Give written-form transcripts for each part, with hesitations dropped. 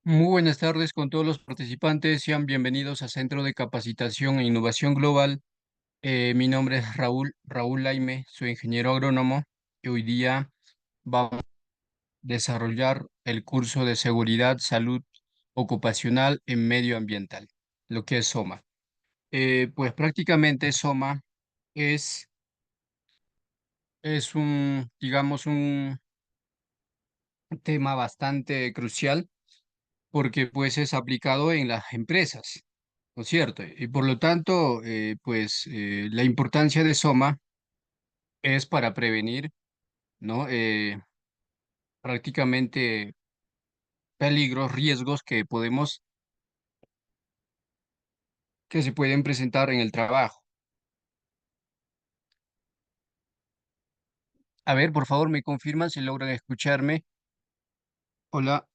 Muy buenas tardes con todos los participantes. Sean bienvenidos a Centro de Capacitación e Innovación Global. Mi nombre es Raúl Laime, soy ingeniero agrónomo y hoy día vamos a desarrollar el curso de Seguridad, Salud Ocupacional en Medio Ambiental, lo que es SOMA. Pues prácticamente SOMA es, es digamos, un tema bastante crucial porque pues es aplicado en las empresas. ¿No es cierto? Y por lo tanto, la importancia de SOMA es para prevenir, ¿no? Prácticamente peligros, riesgos que se pueden presentar en el trabajo. A ver, por favor, me confirman si logran escucharme. Hola.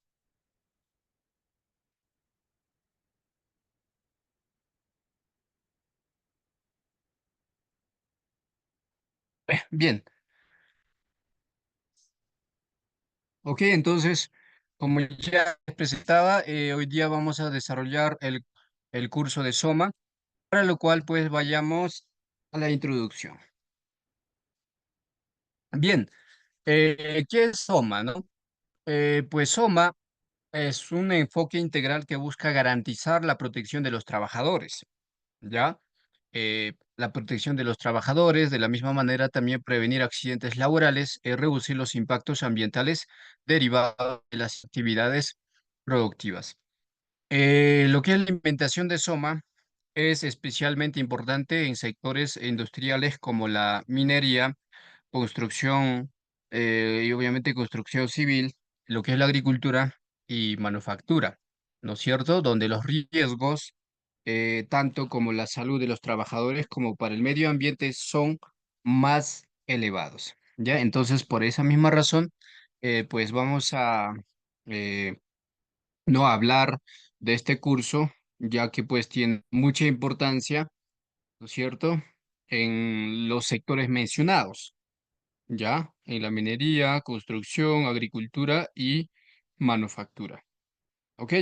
Bien. Ok, entonces, como ya les presentaba, hoy día vamos a desarrollar el curso de SOMA, para lo cual pues vayamos a la introducción. Bien, ¿qué es SOMA, no? Pues SOMA es un enfoque integral que busca garantizar la protección de los trabajadores, ¿ya? La protección de los trabajadores, de la misma manera también prevenir accidentes laborales y reducir los impactos ambientales derivados de las actividades productivas. Lo que es la implementación de SOMA es especialmente importante en sectores industriales como la minería, construcción y obviamente construcción civil, lo que es la agricultura y manufactura, ¿no es cierto? Donde los riesgos, tanto como la salud de los trabajadores como para el medio ambiente, son más elevados, ¿ya? Entonces, por esa misma razón, pues vamos a eh, no hablar de este curso, ya que pues tiene mucha importancia, ¿no es cierto? En los sectores mencionados. ¿Ya? En la minería, construcción, agricultura y manufactura. ¿Ok?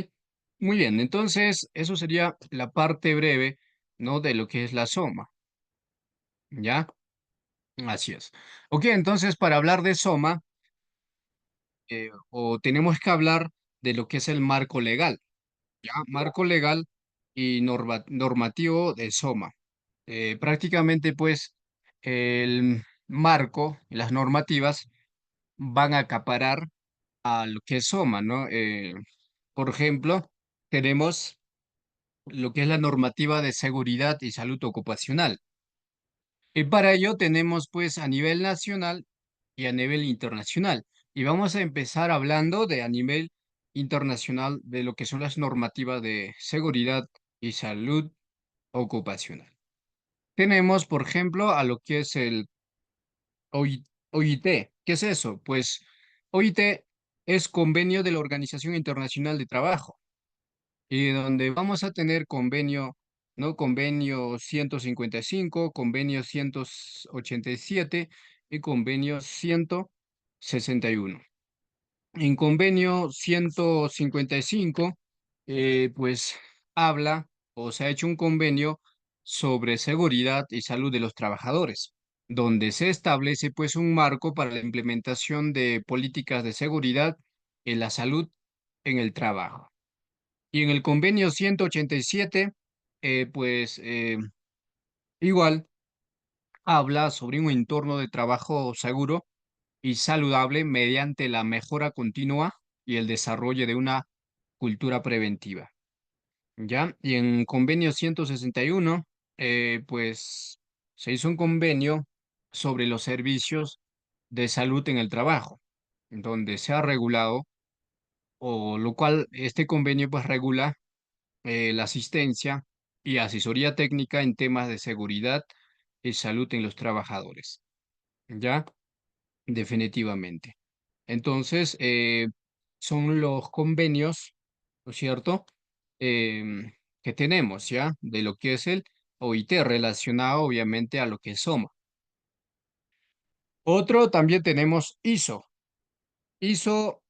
Muy bien, entonces eso sería la parte breve, ¿no? De lo que es la SOMA. ¿Ya? Así es. Ok, entonces para hablar de SOMA, o tenemos que hablar de lo que es el marco legal, ¿ya? Marco legal y normativo de SOMA. Prácticamente, pues, el marco y las normativas van a acaparar a lo que es SOMA, ¿no? Por ejemplo, tenemos lo que es la normativa de seguridad y salud ocupacional. Y para ello tenemos pues a nivel nacional y a nivel internacional. Y vamos a empezar hablando de a nivel internacional de lo que son las normativas de seguridad y salud ocupacional. Tenemos, por ejemplo, a lo que es el OIT. ¿Qué es eso? Pues OIT es Convenio de la Organización Internacional de Trabajo y donde vamos a tener convenio, ¿no? Convenio 155, convenio 187 y convenio 161. En convenio 155, pues habla o se ha hecho un convenio sobre seguridad y salud de los trabajadores, donde se establece pues un marco para la implementación de políticas de seguridad en la salud en el trabajo. Y en el convenio 187, pues igual habla sobre un entorno de trabajo seguro y saludable mediante la mejora continua y el desarrollo de una cultura preventiva. ¿Ya? Y en convenio 161, pues se hizo un convenio sobre los servicios de salud en el trabajo, donde se ha regulado, o lo cual este convenio pues regula la asistencia y asesoría técnica en temas de seguridad y salud en los trabajadores. ¿Ya? Definitivamente. Entonces, son los convenios, ¿no es cierto? Que tenemos, ¿ya? De lo que es el OIT, relacionado obviamente a lo que es SOMA. Otro también tenemos ISO. ISO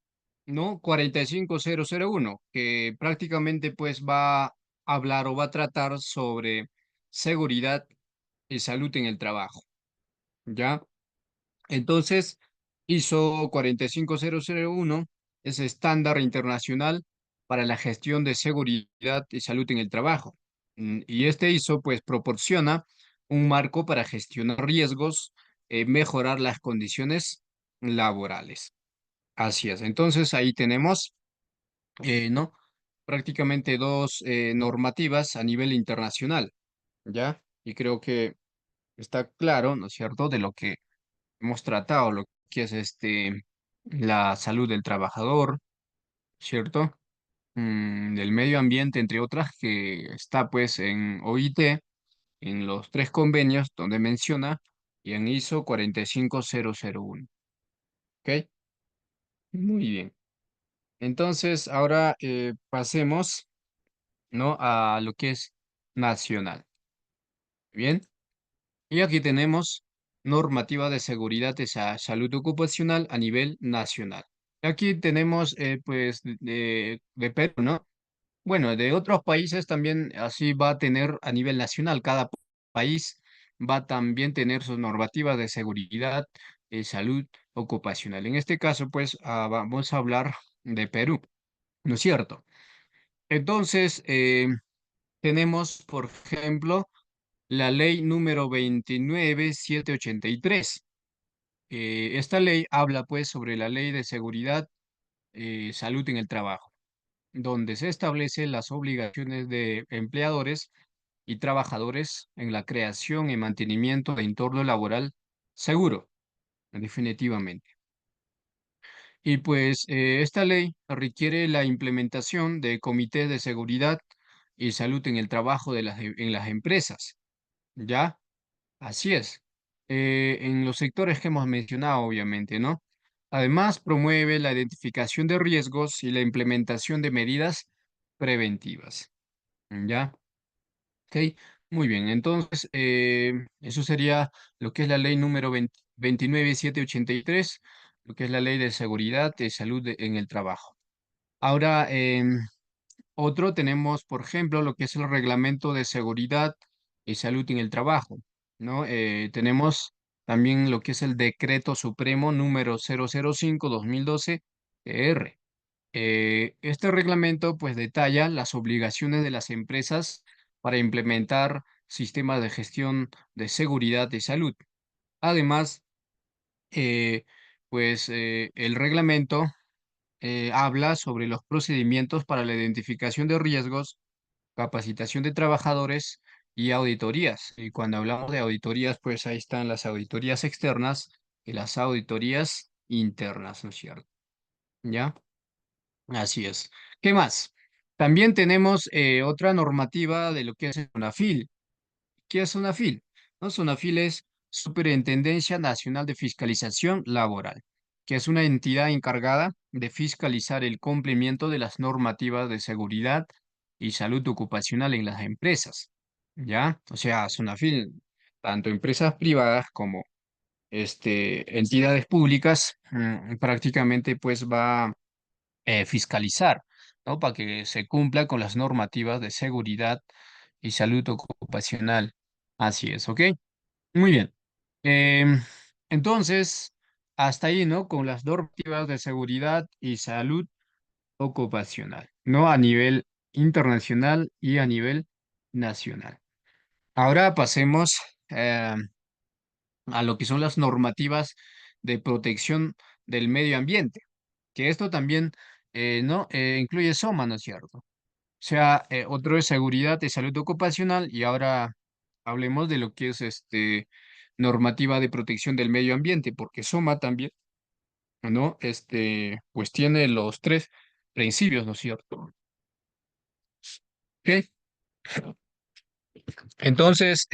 ¿no? 45001, que prácticamente pues va a hablar o va a tratar sobre seguridad y salud en el trabajo, ¿ya? Entonces, ISO 45001 es estándar internacional para la gestión de seguridad y salud en el trabajo. Y este ISO pues proporciona un marco para gestionar riesgos, mejorar las condiciones laborales. Así es. Entonces ahí tenemos, ¿no? Prácticamente dos normativas a nivel internacional, ¿ya? Y creo que está claro, ¿no es cierto?, de lo que hemos tratado, lo que es la salud del trabajador, ¿cierto? Del medio ambiente, entre otras, que está pues en OIT, en los tres convenios donde menciona, y en ISO 45001. ¿Ok? Muy bien. Entonces, ahora pasemos, ¿no?, a lo que es nacional. Bien. Y aquí tenemos normativa de seguridad de salud ocupacional a nivel nacional. Aquí tenemos, pues, de Perú, ¿no? Bueno, de otros países también así va a tener a nivel nacional. Cada país va a también tener sus normativas de seguridad y salud ocupacional. En este caso, pues, vamos a hablar de Perú, ¿no es cierto? Entonces, tenemos, por ejemplo, la ley número 29783. Esta ley habla pues sobre la ley de seguridad, salud en el trabajo, donde se establecen las obligaciones de empleadores y trabajadores en la creación y mantenimiento de entorno laboral seguro, definitivamente. Y pues esta ley requiere la implementación de comités de seguridad y salud en el trabajo en las empresas, ¿ya? Así es. En los sectores que hemos mencionado, obviamente, ¿no? Además, promueve la identificación de riesgos y la implementación de medidas preventivas. ¿Ya? Ok. Muy bien. Entonces, eso sería lo que es la ley número 29783, lo que es la ley de seguridad y salud en el trabajo. Ahora, otro tenemos, por ejemplo, lo que es el reglamento de seguridad y salud en el trabajo, ¿no? Tenemos también lo que es el decreto supremo número 005/2012 Este reglamento pues detalla las obligaciones de las empresas para implementar sistemas de gestión de seguridad y salud. Además, eh, el reglamento habla sobre los procedimientos para la identificación de riesgos, capacitación de trabajadores y auditorías. Y cuando hablamos de auditorías, pues ahí están las auditorías externas y las auditorías internas, ¿no es cierto? ¿Ya? Así es. ¿Qué más? También tenemos otra normativa de lo que es el SUNAFIL. ¿Qué es SUNAFIL? ¿No? SUNAFIL es Superintendencia Nacional de Fiscalización Laboral, que es una entidad encargada de fiscalizar el cumplimiento de las normativas de seguridad y salud ocupacional en las empresas. ¿Ya? O sea, SUNAFIL, tanto empresas privadas como entidades públicas, prácticamente pues va a fiscalizar, ¿no? Para que se cumpla con las normativas de seguridad y salud ocupacional. Así es, ¿ok? Muy bien. Em, entonces, hasta ahí, ¿no? Con las normativas de seguridad y salud ocupacional, ¿no? A nivel internacional y a nivel nacional. Ahora pasemos a lo que son las normativas de protección del medio ambiente, que esto también, ¿no? Incluye SOMA, ¿no es cierto? O sea, otro es seguridad y salud ocupacional y ahora hablemos de lo que es normativa de protección del medio ambiente, porque SOMA también, ¿no? Pues tiene los tres principios, ¿no es cierto? Ok. Entonces,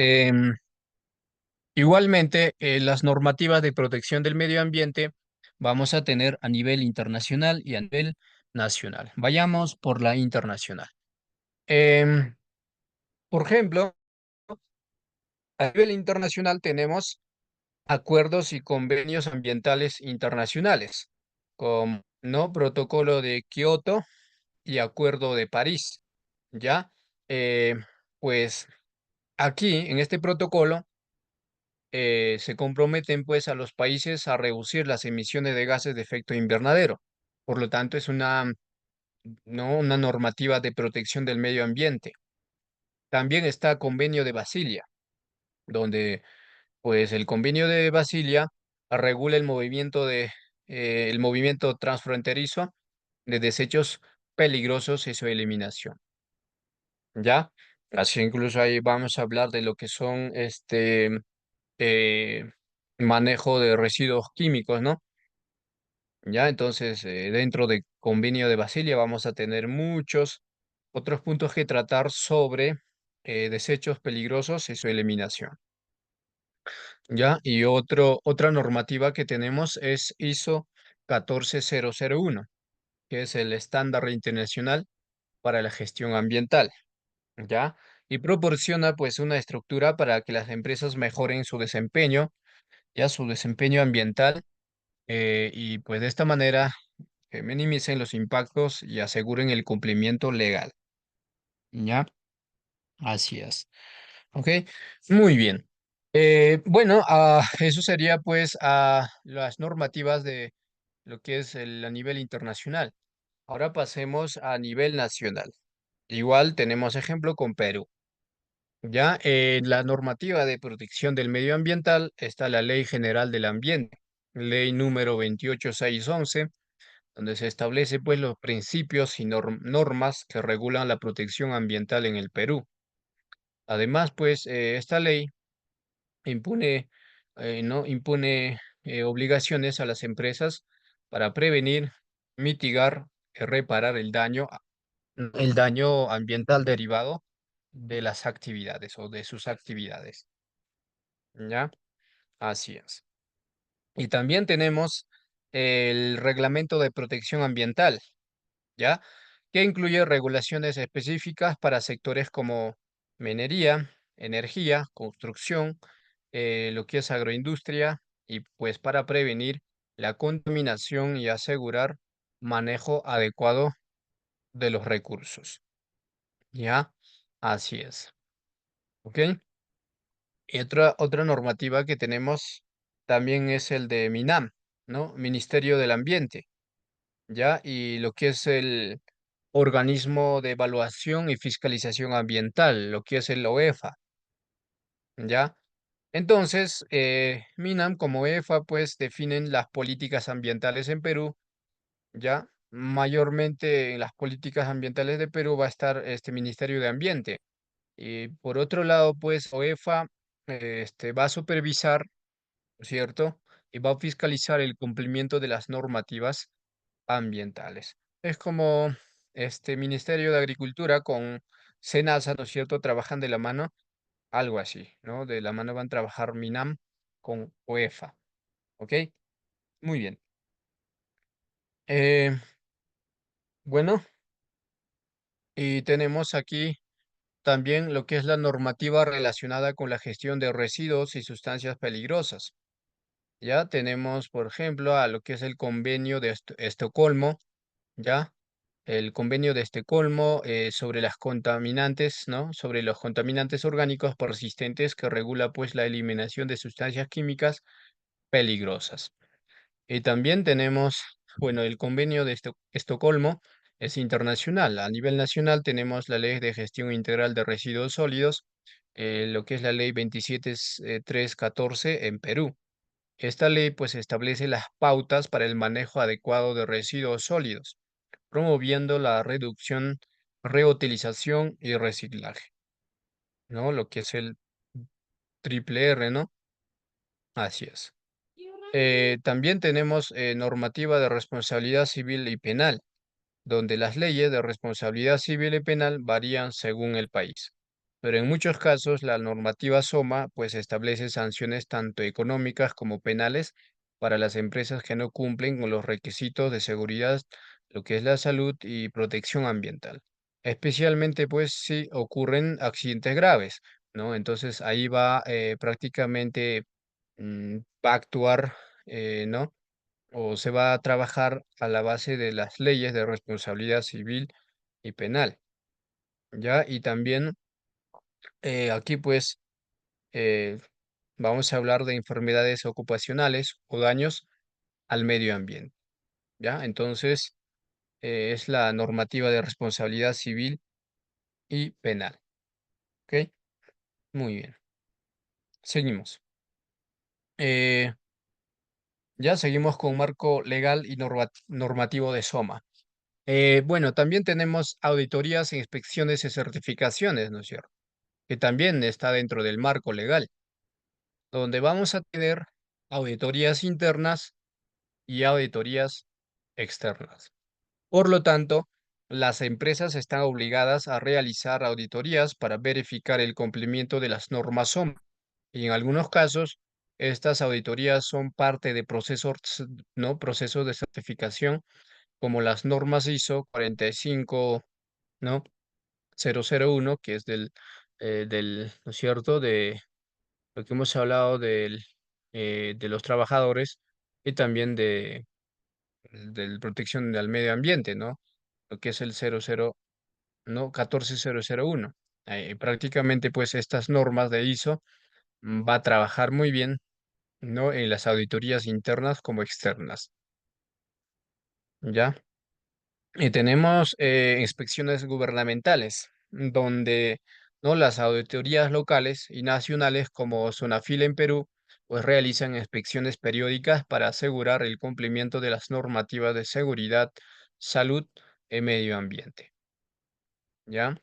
igualmente, las normativas de protección del medio ambiente vamos a tener a nivel internacional y a nivel nacional. Vayamos por la internacional. Em, por ejemplo, a nivel internacional tenemos acuerdos y convenios ambientales internacionales, como ¿no? Protocolo de Kioto y Acuerdo de París, ¿ya? Eh, pues aquí, en este protocolo, se comprometen pues a los países a reducir las emisiones de gases de efecto invernadero. Por lo tanto, es una, ¿no? una normativa de protección del medio ambiente. También está Convenio de Basilia, donde pues el Convenio de Basilia regula el movimiento transfronterizo de desechos peligrosos y su eliminación, ¿ya? Así incluso ahí vamos a hablar de lo que son eh, manejo de residuos químicos, ¿no? Ya, entonces, dentro del convenio de Basilia vamos a tener muchos otros puntos que tratar sobre desechos peligrosos y su eliminación. Ya, y otra normativa que tenemos es ISO 14001, que es el estándar internacional para la gestión ambiental. ¿Ya? Y proporciona pues una estructura para que las empresas mejoren su desempeño, ya su desempeño ambiental, y pues de esta manera minimicen los impactos y aseguren el cumplimiento legal. ¿Ya? Así es. Ok, muy bien. Bueno, eso sería pues las normativas de lo que es a nivel internacional. Ahora pasemos a nivel nacional. Igual tenemos ejemplo con Perú. Ya en la normativa de protección del medio ambiental está la Ley General del Ambiente, ley número 28611, donde se establece pues los principios y normas que regulan la protección ambiental en el Perú. Además, pues esta ley impone, no, impone obligaciones a las empresas para prevenir, mitigar y reparar el daño ambiental derivado de las actividades o de sus actividades. ¿Ya? Así es. Y también tenemos el Reglamento de Protección Ambiental, ¿ya? Que incluye regulaciones específicas para sectores como minería, energía, construcción, lo que es agroindustria, y pues para prevenir la contaminación y asegurar manejo adecuado de los recursos, ¿ya? Así es. ¿Ok? Y otra normativa que tenemos también es el de MINAM, ¿no? Ministerio del Ambiente, ¿ya? Y lo que es el organismo de evaluación y fiscalización ambiental, lo que es el OEFA, ¿ya? Entonces, MINAM como OEFA, pues definen las políticas ambientales en Perú, ¿ya? Mayormente en las políticas ambientales de Perú va a estar este Ministerio de Ambiente. Y por otro lado, pues OEFA va a supervisar, ¿cierto? Y va a fiscalizar el cumplimiento de las normativas ambientales. Es como este Ministerio de Agricultura con SENASA, ¿no es cierto? Trabajan de la mano, algo así, ¿no? De la mano van a trabajar MINAM con OEFA, ¿ok? Muy bien. Eh, bueno, y tenemos aquí también lo que es la normativa relacionada con la gestión de residuos y sustancias peligrosas. Ya tenemos, por ejemplo, a lo que es el convenio de Estocolmo, ¿ya? El convenio de Estocolmo sobre las contaminantes, ¿no? Sobre los contaminantes orgánicos persistentes que regula pues la eliminación de sustancias químicas peligrosas. Y también tenemos, bueno, el convenio de Estocolmo es internacional. A nivel nacional tenemos la Ley de Gestión Integral de Residuos Sólidos, lo que es la Ley 27314 en Perú. Esta ley pues establece las pautas para el manejo adecuado de residuos sólidos, promoviendo la reducción, reutilización y reciclaje, ¿no? Lo que es el triple R, ¿no? Así es. También tenemos normativa de responsabilidad civil y penal, donde las leyes de responsabilidad civil y penal varían según el país. Pero en muchos casos la normativa SOMA pues establece sanciones tanto económicas como penales para las empresas que no cumplen con los requisitos de seguridad, lo que es la salud y protección ambiental. Especialmente pues si ocurren accidentes graves, ¿no? Entonces ahí va prácticamente va a actuar, ¿no? o se va a trabajar a la base de las leyes de responsabilidad civil y penal, ¿ya? Y también aquí pues eh, vamos a hablar de enfermedades ocupacionales o daños al medio ambiente, ¿ya? Entonces es la normativa de responsabilidad civil y penal, ¿ok? Muy bien, seguimos. Eh, ya seguimos con marco legal y normativo de SOMA. Bueno, también tenemos auditorías, inspecciones y certificaciones, ¿no es cierto? Que también está dentro del marco legal, donde vamos a tener auditorías internas y auditorías externas. Por lo tanto, las empresas están obligadas a realizar auditorías para verificar el cumplimiento de las normas SOM. Y en algunos casos, estas auditorías son parte de procesos, ¿no? Procesos de certificación, como las normas ISO 45, ¿no? 001, que es ¿no es cierto?, de lo que hemos hablado de los trabajadores y también de protección del medio ambiente, ¿no? Lo que es el 00, ¿no? 14001. Prácticamente, pues, estas normas de ISO va a trabajar muy bien, ¿no? En las auditorías internas como externas, ¿ya? Y tenemos inspecciones gubernamentales, donde, ¿no? Las auditorías locales y nacionales como Sonafil en Perú, pues realizan inspecciones periódicas para asegurar el cumplimiento de las normativas de seguridad, salud y medio ambiente, ¿ya?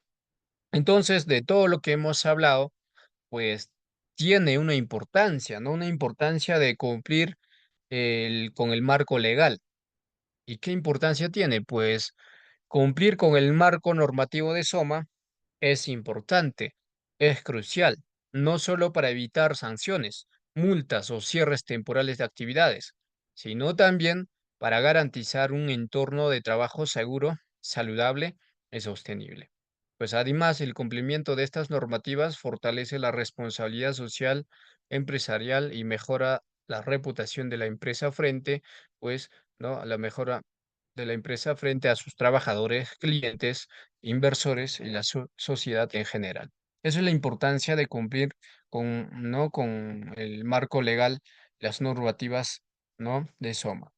Entonces, de todo lo que hemos hablado, pues tiene una importancia, ¿no? Una importancia de cumplir con el marco legal. ¿Y qué importancia tiene? Pues cumplir con el marco normativo de SOMA es importante, es crucial, no solo para evitar sanciones, multas o cierres temporales de actividades, sino también para garantizar un entorno de trabajo seguro, saludable y sostenible. Pues además, el cumplimiento de estas normativas fortalece la responsabilidad social, empresarial y mejora la reputación de la empresa frente, pues, ¿no? A la mejora de la empresa frente a sus trabajadores, clientes, inversores y la sociedad en general. Esa es la importancia de cumplir con, ¿no? Con el marco legal, las normativas, ¿no? De SOMA.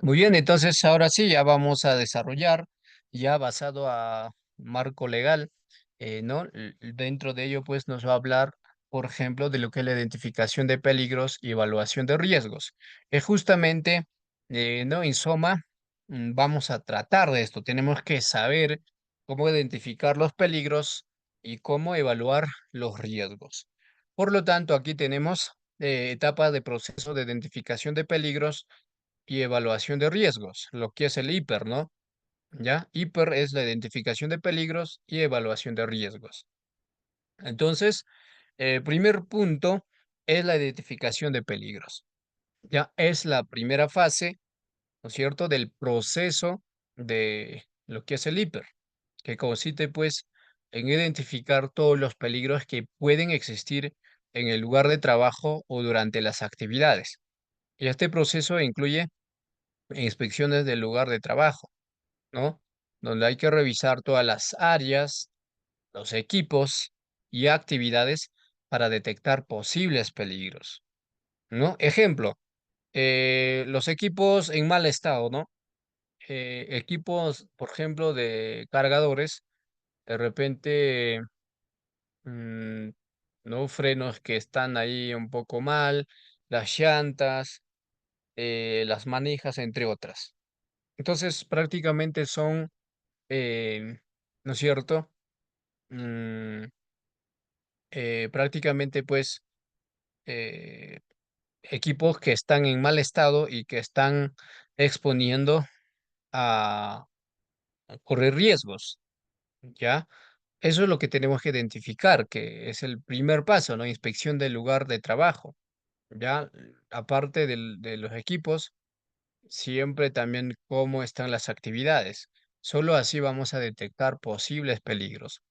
Muy bien, entonces ahora sí, ya vamos a desarrollar, ya basado a marco legal, ¿no? Dentro de ello, pues nos va a hablar, por ejemplo, de lo que es la identificación de peligros y evaluación de riesgos. Es justamente, ¿no? En SOMA, vamos a tratar de esto. Tenemos que saber cómo identificar los peligros y cómo evaluar los riesgos. Por lo tanto, aquí tenemos etapas de proceso de identificación de peligros y evaluación de riesgos, lo que es el IPER, ¿no? ¿Ya? IPER es la identificación de peligros y evaluación de riesgos. Entonces, primer punto es la identificación de peligros. Ya es la primera fase, ¿no es cierto?, del proceso de lo que es el IPER, que consiste, pues, en identificar todos los peligros que pueden existir en el lugar de trabajo o durante las actividades. Y este proceso incluye inspecciones del lugar de trabajo, ¿no? Donde hay que revisar todas las áreas, los equipos y actividades para detectar posibles peligros, ¿no? Ejemplo, los equipos en mal estado, ¿no? Equipos, por ejemplo, de cargadores, de repente, mm, ¿no? Frenos que están ahí un poco mal, las llantas, las manijas, entre otras. Entonces, prácticamente son ¿no es cierto? Mm, prácticamente, pues, eh, equipos que están en mal estado y que están exponiendo a correr riesgos, ¿ya? Eso es lo que tenemos que identificar, que es el primer paso, ¿no? Inspección del lugar de trabajo, ¿ya? Aparte de los equipos, siempre también cómo están las actividades. Solo así vamos a detectar posibles peligros.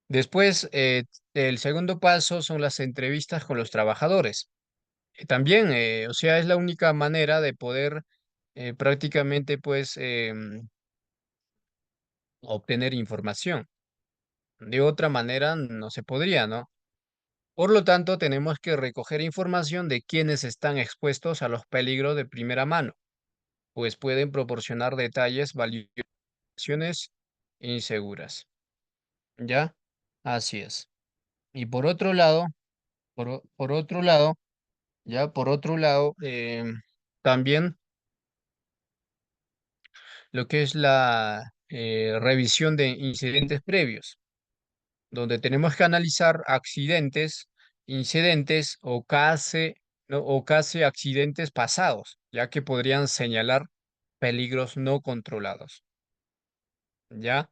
Después, el segundo paso son las entrevistas con los trabajadores. También, o sea, es la única manera de poder prácticamente, pues, obtener información. De otra manera, no se podría, ¿no? Por lo tanto, tenemos que recoger información de quienes están expuestos a los peligros de primera mano, pues pueden proporcionar detalles valiosos inseguras. ¿Ya? Así es. Y por otro lado, por otro lado, ya por otro lado, también lo que es la revisión de incidentes previos, donde tenemos que analizar accidentes, incidentes ¿no? o casi accidentes pasados, ya que podrían señalar peligros no controlados. ¿Ya?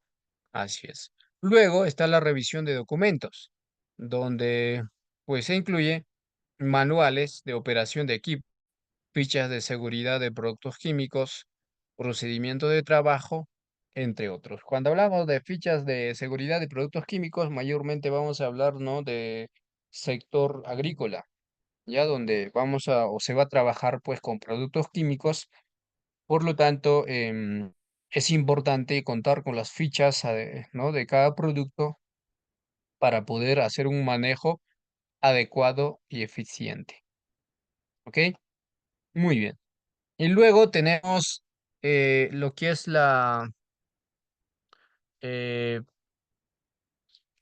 Así es. Luego está la revisión de documentos, donde pues se incluye manuales de operación de equipo, fichas de seguridad de productos químicos, procedimiento de trabajo, entre otros. Cuando hablamos de fichas de seguridad de productos químicos, mayormente vamos a hablar, ¿no? de sector agrícola, ya donde vamos a o se va a trabajar pues con productos químicos. Por lo tanto, es importante contar con las fichas, ¿no? de cada producto para poder hacer un manejo adecuado y eficiente. ¿Ok? Muy bien. Y luego tenemos lo que es la eh,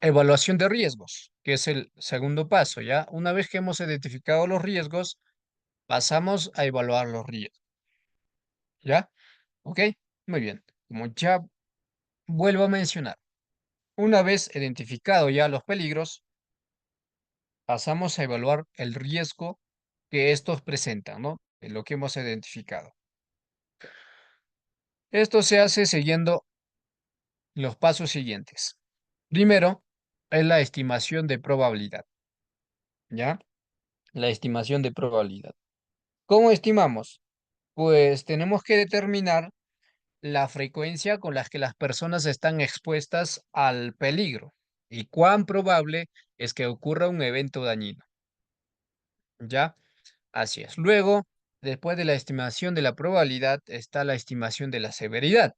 evaluación de riesgos, que es el segundo paso, ¿ya? Una vez que hemos identificado los riesgos, pasamos a evaluar los riesgos, ¿ya? ¿Ok? Muy bien. Como ya vuelvo a mencionar, una vez identificado ya los peligros, pasamos a evaluar el riesgo que estos presentan, ¿no? De lo que hemos identificado. Esto se hace siguiendo los pasos siguientes. Primero, es la estimación de probabilidad, ¿ya? La estimación de probabilidad. ¿Cómo estimamos? Pues tenemos que determinar la frecuencia con la que las personas están expuestas al peligro y cuán probable es que ocurra un evento dañino, ¿ya? Así es. Luego, después de la estimación de la probabilidad, está la estimación de la severidad.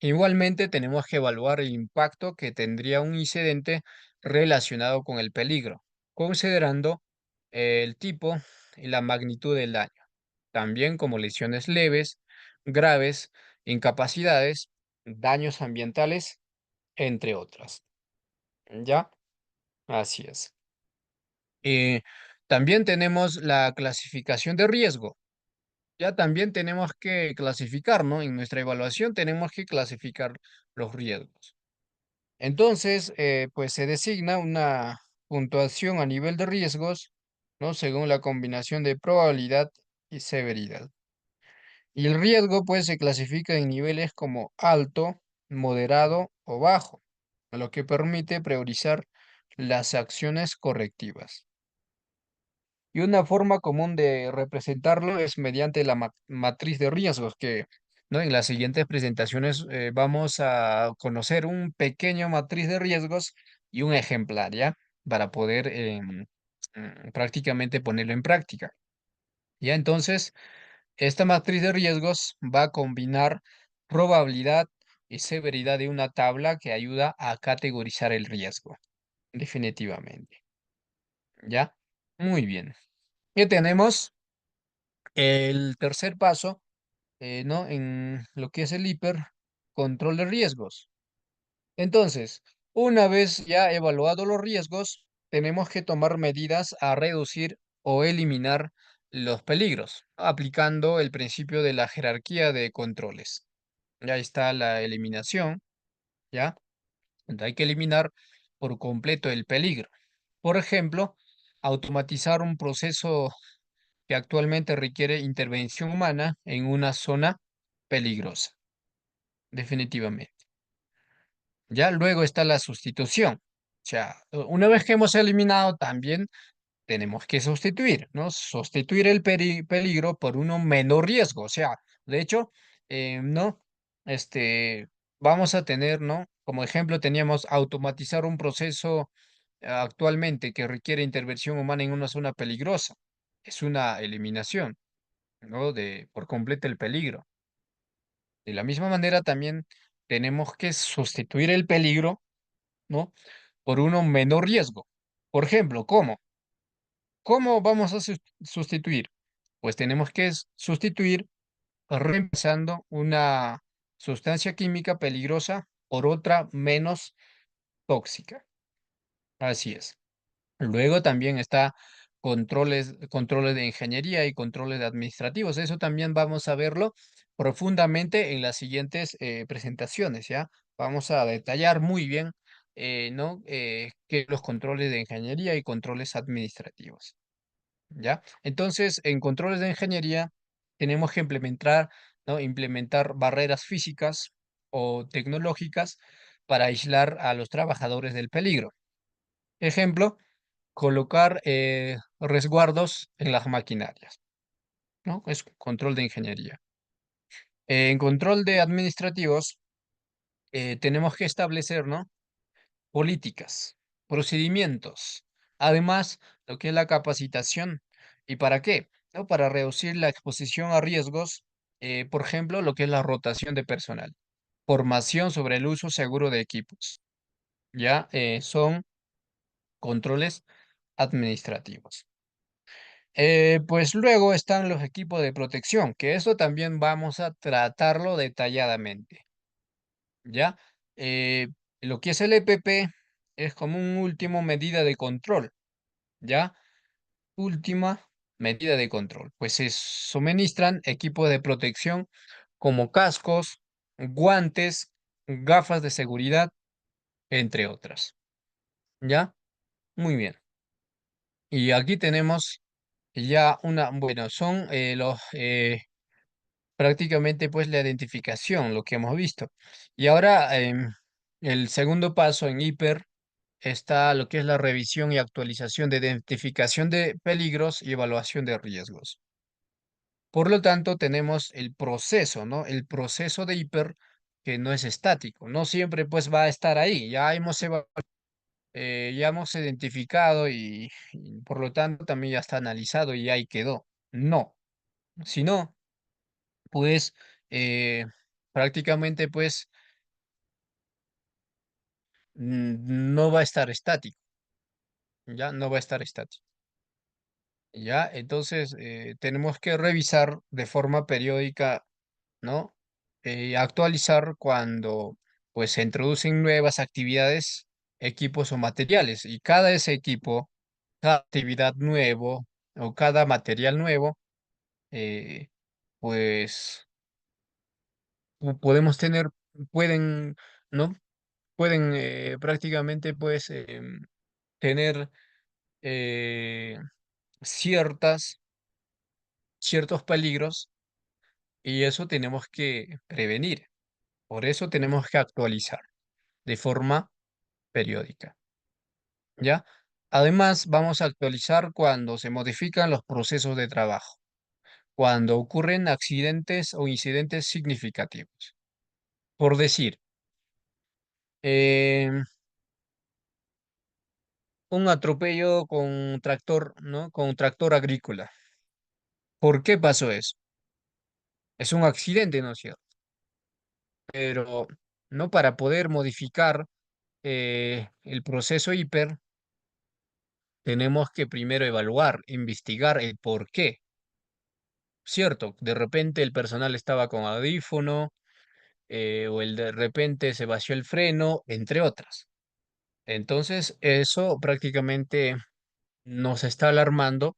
Igualmente, tenemos que evaluar el impacto que tendría un incidente relacionado con el peligro, considerando el tipo y la magnitud del daño, también como lesiones leves, graves, incapacidades, daños ambientales, entre otras. ¿Ya? Así es. Eh, También tenemos la clasificación de riesgo. Ya también tenemos que clasificar, ¿no? En nuestra evaluación tenemos que clasificar los riesgos. Entonces, pues se designa una puntuación a nivel de riesgos, ¿no? Según la combinación de probabilidad y severidad. Y el riesgo, pues, se clasifica en niveles como alto, moderado o bajo, lo que permite priorizar las acciones correctivas. Y una forma común de representarlo es mediante la matriz de riesgos, que ¿no? en las siguientes presentaciones vamos a conocer un pequeño matriz de riesgos y un ejemplar, ¿ya? Para poder prácticamente ponerlo en práctica. ¿Ya? Entonces, esta matriz de riesgos va a combinar probabilidad y severidad de una tabla que ayuda a categorizar el riesgo, definitivamente. ¿Ya? Muy bien. ¿Qué tenemos? El tercer paso, ¿no? En lo que es el hiper control de riesgos. Entonces, una vez ya evaluado los riesgos, tenemos que tomar medidas a reducir o eliminar los peligros, aplicando el principio de la jerarquía de controles. Ya está la eliminación, ¿ya? Entonces, hay que eliminar por completo el peligro. Por ejemplo, automatizar un proceso que actualmente requiere intervención humana en una zona peligrosa, definitivamente. Ya luego está la sustitución. O sea, una vez que hemos eliminado, también tenemos que sustituir, ¿no? Sustituir el peligro por uno menor riesgo. O sea, de hecho, ¿no? Vamos a tener, ¿no? Como ejemplo, teníamos automatizar un proceso actualmente que requiere intervención humana en una zona peligrosa. es una eliminación, ¿no? De por completo el peligro. De la misma manera, también tenemos que sustituir el peligro, ¿no? Por uno menor riesgo. Por ejemplo, ¿cómo? ¿Cómo vamos a sustituir? Pues tenemos que sustituir reemplazando una sustancia química peligrosa por otra menos tóxica. Así es. Luego también está controles de ingeniería y controles administrativos. Eso también vamos a verlo profundamente en las siguientes presentaciones, ¿ya? Vamos a detallar muy bien, ¿no? Qué los controles de ingeniería y controles administrativos, ¿ya? Entonces, en controles de ingeniería tenemos que implementar, ¿no? Implementar barreras físicas o tecnológicas para aislar a los trabajadores del peligro. Ejemplo, colocar resguardos en las maquinarias, ¿no? Es control de ingeniería. En control de administrativos, tenemos que establecer, ¿no? Políticas, procedimientos, además, lo que es la capacitación. ¿Y para qué? ¿No? Para reducir la exposición a riesgos, por ejemplo, lo que es la rotación de personal, formación sobre el uso seguro de equipos, ¿ya? Son controles administrativos. Pues luego están los equipos de protección, que eso también vamos a tratarlo detalladamente, ¿ya? Eh, lo que es el EPP es como un último medida de control, ¿ya? Última medida de control. Pues se suministran equipos de protección como cascos, guantes, gafas de seguridad, entre otras, ¿ya? Muy bien. Y aquí tenemos ya bueno, son los prácticamente pues la identificación, lo que hemos visto. Y ahora el segundo paso en hiper está lo que es la revisión y actualización de identificación de peligros y evaluación de riesgos. Por lo tanto, tenemos el proceso, ¿no? El proceso de hiper que no es estático, no siempre pues va a estar ahí. Ya hemos identificado y por lo tanto también ya está analizado y ahí quedó. No, sino pues eh, prácticamente pues no va a estar estático, ya no va a estar estático, ya. Entonces tenemos que revisar de forma periódica, ¿no? Actualizar cuando pues se introducen nuevas actividades, equipos o materiales y cada ese equipo, cada actividad nuevo o cada material nuevo, eh, pues podemos tener, pueden, ¿no? Pueden prácticamente pues tener eh, ciertas, ciertos peligros y eso tenemos que prevenir. Por eso tenemos que actualizar de forma periódica, ¿ya? Además, vamos a actualizar cuando se modifican los procesos de trabajo, cuando ocurren accidentes o incidentes significativos. Por decir, em, un atropello con tractor, ¿no? Con tractor agrícola. ¿Por qué pasó eso? Es un accidente, ¿no es cierto? Pero no para poder modificar el proceso hiper, tenemos que primero evaluar, investigar el por qué, ¿cierto? De repente el personal estaba con audífono o el de repente se vació el freno, entre otras. Entonces, eso prácticamente nos está alarmando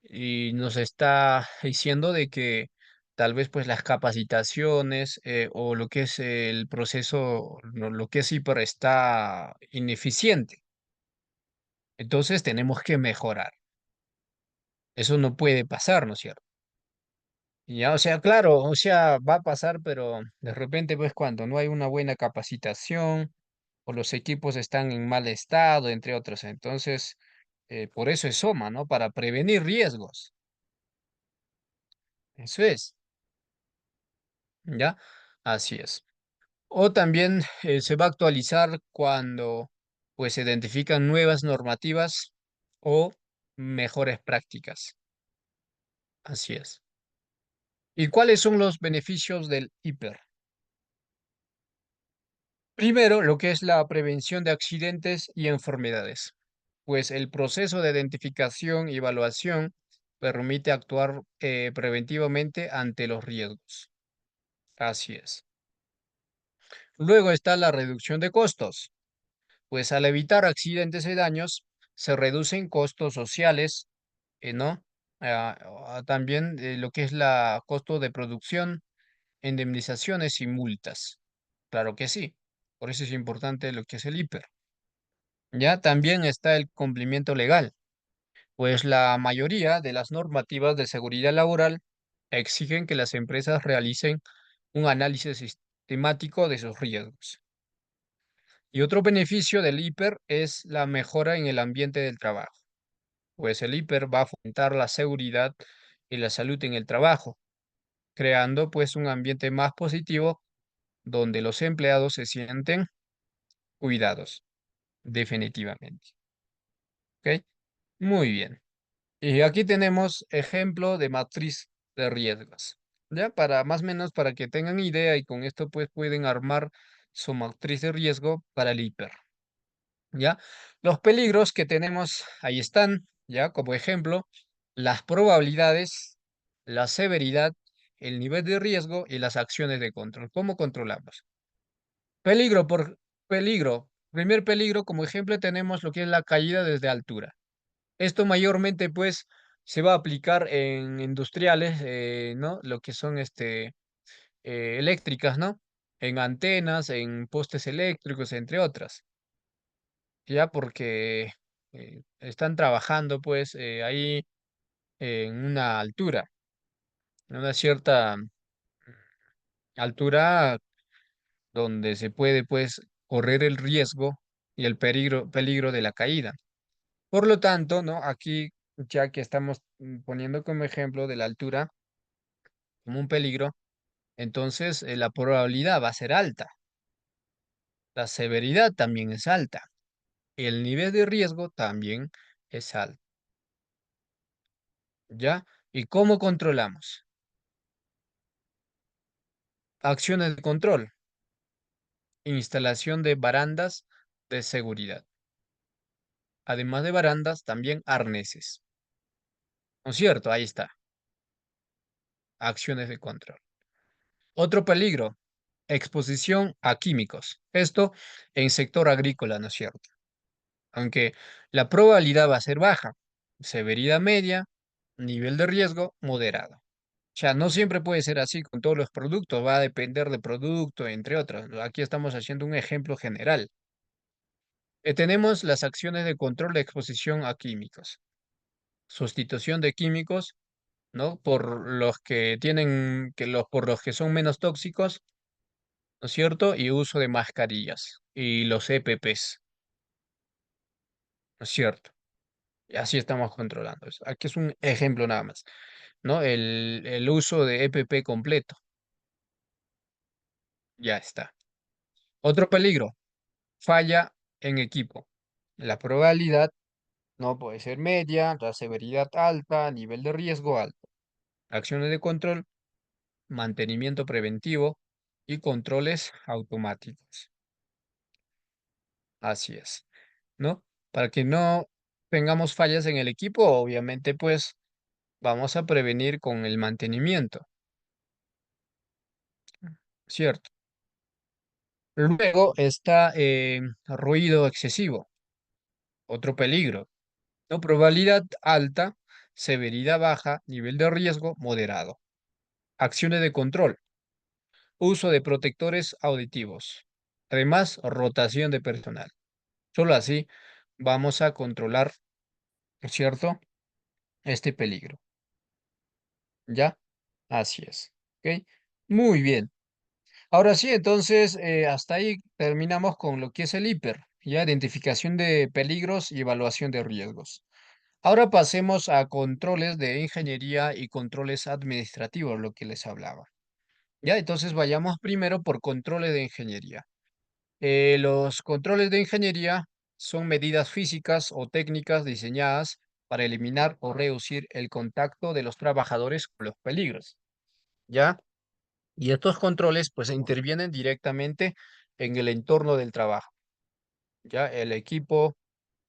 y nos está diciendo de que tal vez pues las capacitaciones o lo que es el proceso, lo que es hiper está ineficiente. Entonces tenemos que mejorar. Eso no puede pasar, ¿no es cierto? Y ya, o sea, claro, o sea, va a pasar, pero de repente pues cuando no hay una buena capacitación o los equipos están en mal estado, entre otros. Entonces, por eso es SOMA, ¿no? Para prevenir riesgos. Eso es, ¿ya? Así es. O también se va a actualizar cuando pues se identifican nuevas normativas o mejores prácticas. Así es. ¿Y cuáles son los beneficios del hiper? Primero, lo que es la prevención de accidentes y enfermedades, pues el proceso de identificación y evaluación permite actuar preventivamente ante los riesgos. Así es. Luego está la reducción de costos, pues al evitar accidentes y daños, se reducen costos sociales, ¿no? También lo que es la costo de producción, indemnizaciones y multas. Claro que sí. Por eso es importante lo que es el hiper. Ya también está el cumplimiento legal, pues la mayoría de las normativas de seguridad laboral exigen que las empresas realicen un análisis sistemático de sus riesgos. Y otro beneficio del hiper es la mejora en el ambiente del trabajo, pues el hiper va a fomentar la seguridad y la salud en el trabajo, creando pues un ambiente más positivo donde los empleados se sienten cuidados, definitivamente. ¿Ok? Muy bien. Y aquí tenemos ejemplo de matriz de riesgos. Ya para más o menos para que tengan idea y con esto pues pueden armar su matriz de riesgo para el hiper. ¿Ya? Los peligros que tenemos ahí están, ¿ya? Como ejemplo, las probabilidades, la severidad, el nivel de riesgo y las acciones de control. ¿Cómo controlamos? Peligro por peligro. Primer peligro, como ejemplo, tenemos lo que es la caída desde altura. Esto mayormente, pues, se va a aplicar en industriales, ¿no? Lo que son eléctricas, ¿no? En antenas, en postes eléctricos, entre otras. Ya porque están trabajando, pues, ahí en una altura, en una cierta altura donde se puede, pues, correr el riesgo y el peligro de la caída. Por lo tanto, ¿no? Aquí, ya que estamos poniendo como ejemplo de la altura como un peligro, entonces la probabilidad va a ser alta, la severidad también es alta, el nivel de riesgo también es alto, ¿ya? ¿Y cómo controlamos? Acciones de control, instalación de barandas de seguridad. Además de barandas, también arneses. ¿No es cierto? Ahí está, acciones de control. Otro peligro, exposición a químicos. Esto en sector agrícola, ¿no es cierto? Aunque la probabilidad va a ser baja, severidad media, nivel de riesgo moderado. O sea, no siempre puede ser así con todos los productos, va a depender del producto, entre otras. Aquí estamos haciendo un ejemplo general. Tenemos las acciones de control de exposición a químicos, sustitución de químicos, ¿no? Por los que tienen, por los que son menos tóxicos, ¿no es cierto? Y uso de mascarillas y los EPPs, ¿no es cierto? Y así estamos controlando eso. Aquí es un ejemplo nada más, ¿no? El uso de EPP completo, ya está. Otro peligro, falla en equipo. La probabilidad no puede ser media, la severidad alta, nivel de riesgo alto. Acciones de control, mantenimiento preventivo y controles automáticos. Así es, ¿no? Para que no tengamos fallas en el equipo, obviamente, pues vamos a prevenir con el mantenimiento, ¿cierto? Luego está ruido excesivo, otro peligro. ¿No? Probabilidad alta, severidad baja, nivel de riesgo moderado. Acciones de control, uso de protectores auditivos. Además, rotación de personal. Solo así vamos a controlar, ¿cierto? Este peligro. ¿Ya? Así es. ¿Ok? Muy bien. Ahora sí, entonces, hasta ahí terminamos con lo que es el hiper, ya identificación de peligros y evaluación de riesgos. Ahora pasemos a controles de ingeniería y controles administrativos, lo que les hablaba. Ya, entonces vayamos primero por controles de ingeniería. Los controles de ingeniería son medidas físicas o técnicas diseñadas para eliminar o reducir el contacto de los trabajadores con los peligros, ¿ya? Y estos controles pues intervienen directamente en el entorno del trabajo, ¿ya? El equipo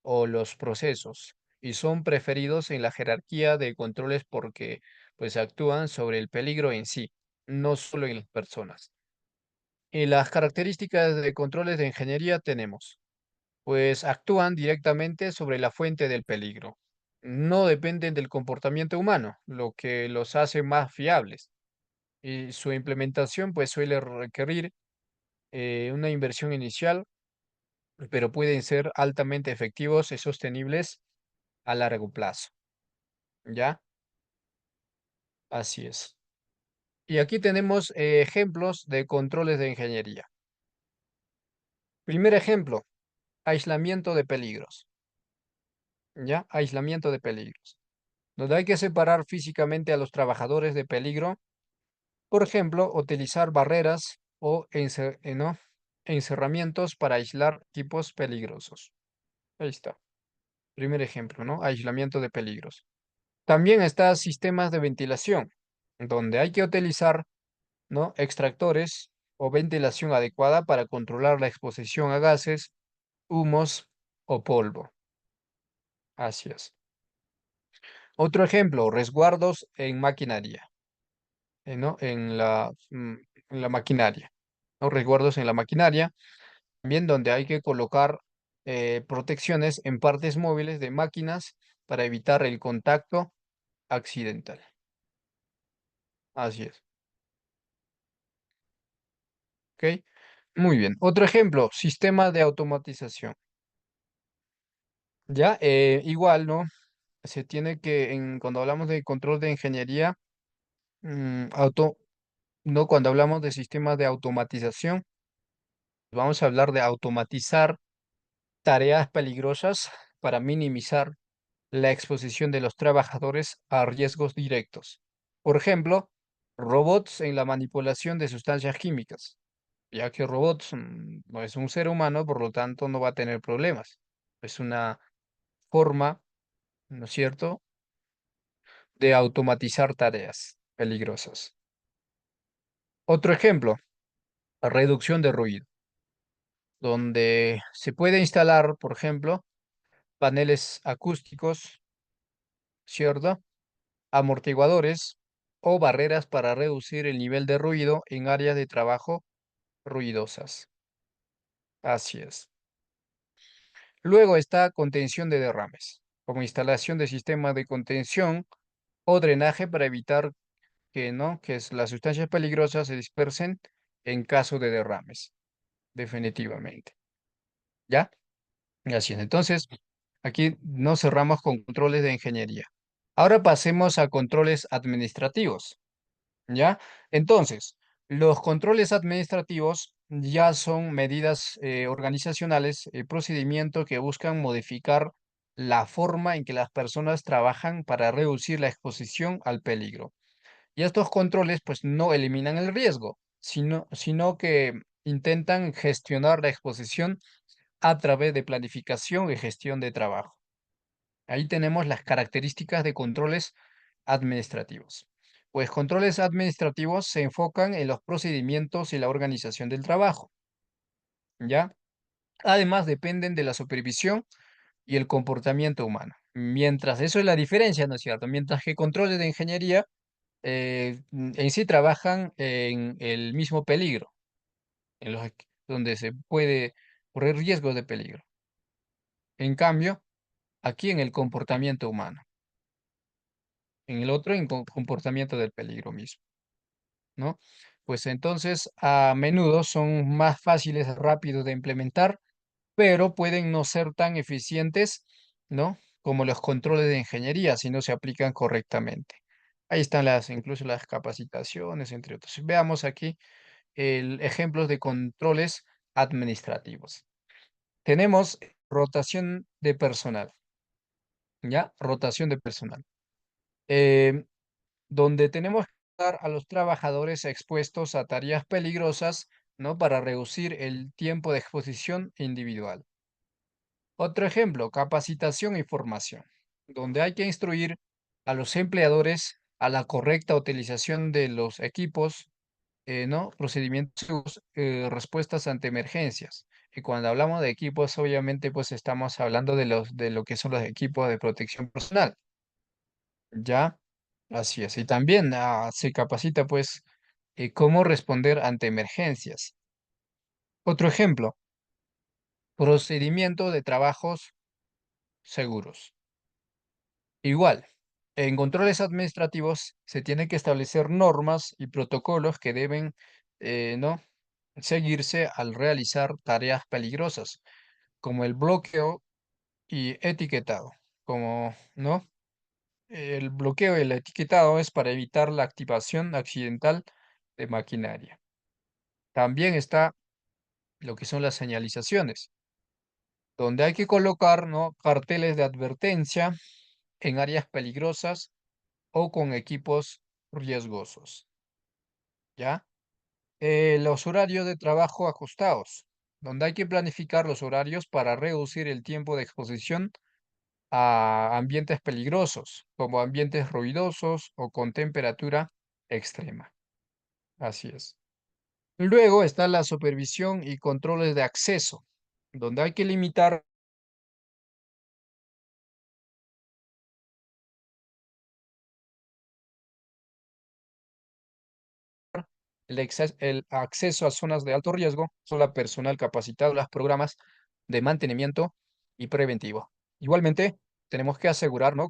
o los procesos y son preferidos en la jerarquía de controles porque pues actúan sobre el peligro en sí, no solo en las personas. Y las características de controles de ingeniería tenemos, pues actúan directamente sobre la fuente del peligro. No dependen del comportamiento humano, lo que los hace más fiables. Y su implementación pues suele requerir una inversión inicial, pero pueden ser altamente efectivos y sostenibles a largo plazo. ¿Ya? Así es. Y aquí tenemos ejemplos de controles de ingeniería. Primer ejemplo, aislamiento de peligros. ¿Ya? Aislamiento de peligros. Donde hay que separar físicamente a los trabajadores de peligro. Por ejemplo, utilizar barreras o ¿no? encerramientos para aislar tipos peligrosos. Ahí está. Primer ejemplo, ¿no? Aislamiento de peligros. También está sistemas de ventilación, donde hay que utilizar, ¿no? Extractores o ventilación adecuada para controlar la exposición a gases, humos o polvo. Así es. Otro ejemplo, resguardos en maquinaria, ¿no? En la maquinaria, ¿no? Resguardos en la maquinaria, también donde hay que colocar protecciones en partes móviles de máquinas para evitar el contacto accidental. Así es. ¿Ok? Muy bien. Otro ejemplo, sistema de automatización. Ya, igual, ¿no? Se tiene que, cuando hablamos de control de ingeniería, auto, no, cuando hablamos de sistemas de automatización, vamos a hablar de automatizar tareas peligrosas para minimizar la exposición de los trabajadores a riesgos directos. Por ejemplo, robots en la manipulación de sustancias químicas, ya que robots no es un ser humano, por lo tanto no va a tener problemas. Es una forma, ¿no es cierto?, de automatizar tareas peligrosas. Otro ejemplo, la reducción de ruido, donde se puede instalar, por ejemplo, paneles acústicos, ¿cierto? Amortiguadores o barreras para reducir el nivel de ruido en áreas de trabajo ruidosas. Así es. Luego está contención de derrames, como instalación de sistemas de contención o drenaje para evitar que las sustancias peligrosas se dispersen en caso de derrames, definitivamente. ¿Ya? Así es. Entonces, aquí nos cerramos con controles de ingeniería. Ahora pasemos a controles administrativos. ¿Ya? Entonces, los controles administrativos ya son medidas organizacionales, procedimientos que buscan modificar la forma en que las personas trabajan para reducir la exposición al peligro. Y estos controles pues no eliminan el riesgo, sino que intentan gestionar la exposición a través de planificación y gestión de trabajo. Ahí tenemos las características de controles administrativos. Pues controles administrativos se enfocan en los procedimientos y la organización del trabajo, ¿ya? Además, dependen de la supervisión y el comportamiento humano. Mientras eso es la diferencia, ¿no es cierto? Mientras que controles de ingeniería en sí trabajan en el mismo peligro, donde se puede correr riesgos de peligro. En cambio, aquí en el comportamiento humano, en el otro en comportamiento del peligro mismo, ¿no? Pues entonces a menudo son más fáciles, rápidos de implementar, pero pueden no ser tan eficientes, ¿no? Como los controles de ingeniería si no se aplican correctamente. Ahí están incluso las capacitaciones, entre otros. Veamos aquí ejemplos de controles administrativos. Tenemos rotación de personal, ¿ya? Rotación de personal. Em, donde tenemos que dar a los trabajadores expuestos a tareas peligrosas, ¿no? Para reducir el tiempo de exposición individual. Otro ejemplo, capacitación y formación. donde hay que instruir a los empleadores a la correcta utilización de los equipos, ¿no? Procedimientos, respuestas ante emergencias. Y cuando hablamos de equipos, obviamente, pues estamos hablando de lo que son los equipos de protección personal, ¿ya? Así es. Y también se capacita, pues, cómo responder ante emergencias. Otro ejemplo, procedimiento de trabajos seguros. Igual, en controles administrativos se tienen que establecer normas y protocolos que deben, ¿no? seguirse al realizar tareas peligrosas, como el bloqueo y etiquetado. Como, ¿no? El bloqueo y el etiquetado es para evitar la activación accidental de maquinaria. También está lo que son las señalizaciones, donde hay que colocar, ¿no? carteles de advertencia en áreas peligrosas o con equipos riesgosos, ¿ya? Los horarios de trabajo ajustados, donde hay que planificar los horarios para reducir el tiempo de exposición a ambientes peligrosos, como ambientes ruidosos o con temperatura extrema. Así es. Luego está la supervisión y controles de acceso, donde hay que limitar el acceso a zonas de alto riesgo, solo a personal capacitado, los programas de mantenimiento y preventivo. Igualmente, tenemos que asegurarnos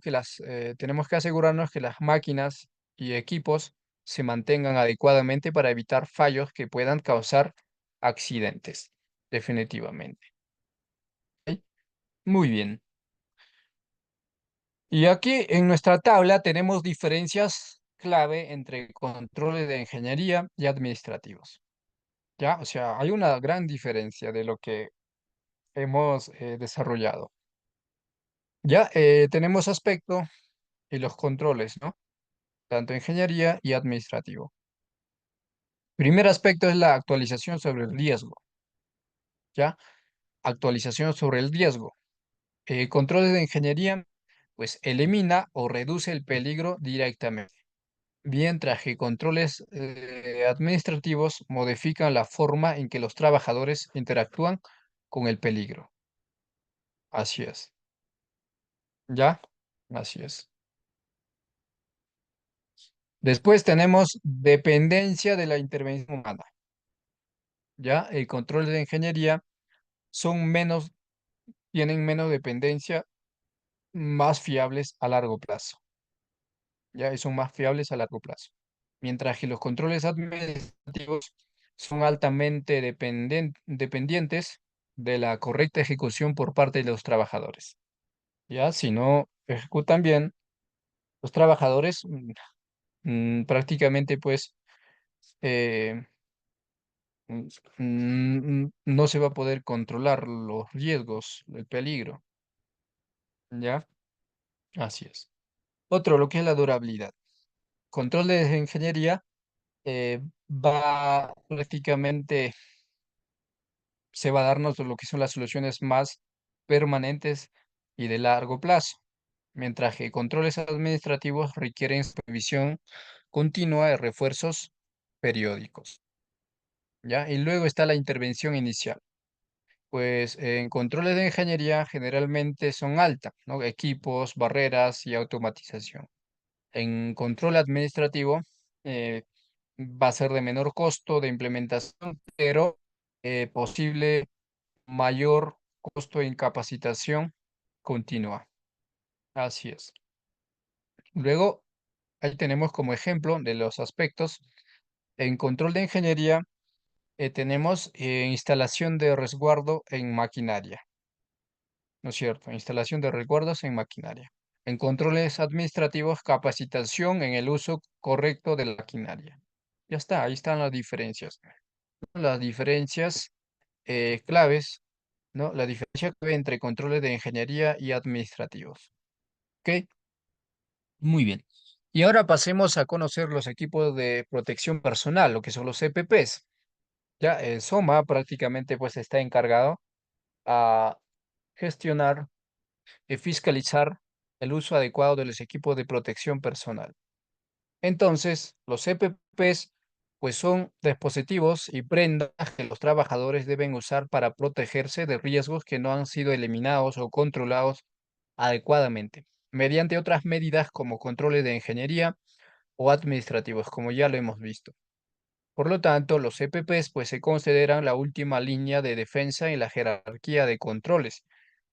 tenemos que asegurarnos que las máquinas y equipos se mantengan adecuadamente para evitar fallos que puedan causar accidentes, definitivamente. ¿Ok? Muy bien. Y aquí en nuestra tabla tenemos diferencias clave entre controles de ingeniería y administrativos. ¿Ya? O sea, hay una gran diferencia de lo que hemos desarrollado. Ya tenemos aspecto y los controles, ¿no? Tanto ingeniería y administrativo. Primer aspecto es la actualización sobre el riesgo, ¿ya? Actualización sobre el riesgo. Controles de ingeniería, pues elimina o reduce el peligro directamente, mientras que controles administrativos modifican la forma en que los trabajadores interactúan con el peligro. Así es. ¿Ya? Así es. Después tenemos dependencia de la intervención humana. ¿Ya? El control de ingeniería son menos, tienen menos dependencia, más fiables a largo plazo. ¿Ya? Y son más fiables a largo plazo. Mientras que los controles administrativos son altamente dependientes de la correcta ejecución por parte de los trabajadores. ¿Ya? Si no ejecutan bien, los trabajadores prácticamente pues eh, no se va a poder controlar los riesgos, el peligro, ¿ya? Así es. Otro, lo que es la durabilidad. Control de ingeniería va prácticamente, se va a darnos lo que son las soluciones más permanentes y de largo plazo, mientras que controles administrativos requieren supervisión continua de refuerzos periódicos, ¿ya? Y luego está la intervención inicial. Pues en controles de ingeniería generalmente son altas, ¿no? Equipos, barreras y automatización. En control administrativo eh, va a ser de menor costo de implementación, pero posible mayor costo de incapacitación continua. Así es. Luego, ahí tenemos como ejemplo de los aspectos. En control de ingeniería tenemos instalación de resguardo en maquinaria. ¿No es cierto? Instalación de resguardos en maquinaria. En controles administrativos, capacitación en el uso correcto de la maquinaria. Ya está, ahí están las diferencias. Las diferencias claves, ¿no? La diferencia clave entre controles de ingeniería y administrativos. ¿Ok? Muy bien. Y ahora pasemos a conocer los equipos de protección personal, lo que son los EPPs. Ya el SOMA prácticamente pues está encargado a gestionar, fiscalizar el uso adecuado de los equipos de protección personal. Entonces, los EPPs pues son dispositivos y prendas que los trabajadores deben usar para protegerse de riesgos que no han sido eliminados o controlados adecuadamente, mediante otras medidas como controles de ingeniería o administrativos, como ya lo hemos visto. Por lo tanto, los EPPs pues se consideran la última línea de defensa en la jerarquía de controles,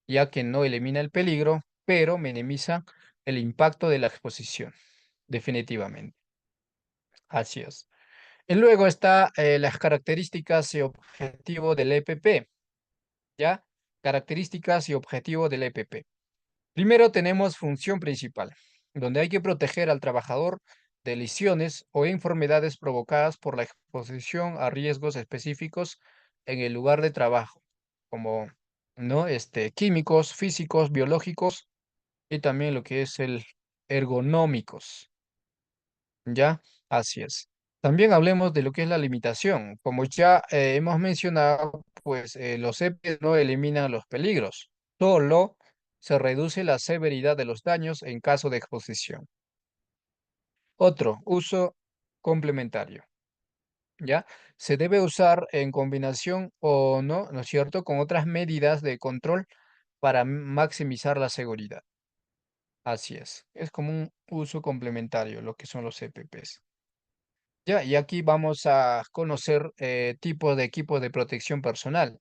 ya que no elimina el peligro, pero minimiza el impacto de la exposición, definitivamente. Así es. Y luego está las características y objetivo del EPP, ¿ya? Características y objetivo del EPP. Primero tenemos función principal, donde hay que proteger al trabajador de lesiones o enfermedades provocadas por la exposición a riesgos específicos en el lugar de trabajo, como ¿no? Químicos, físicos, biológicos y también lo que es el ergonómicos, ¿ya? Así es. También hablemos de lo que es la limitación. Como ya hemos mencionado, pues los EPs no eliminan los peligros, solo se reduce la severidad de los daños en caso de exposición. Otro, uso complementario, ¿ya? Se debe usar en combinación o no, ¿no es cierto?, con otras medidas de control para maximizar la seguridad. Así es como un uso complementario lo que son los EPPs. Ya, y aquí vamos a conocer tipos de equipos de protección personal.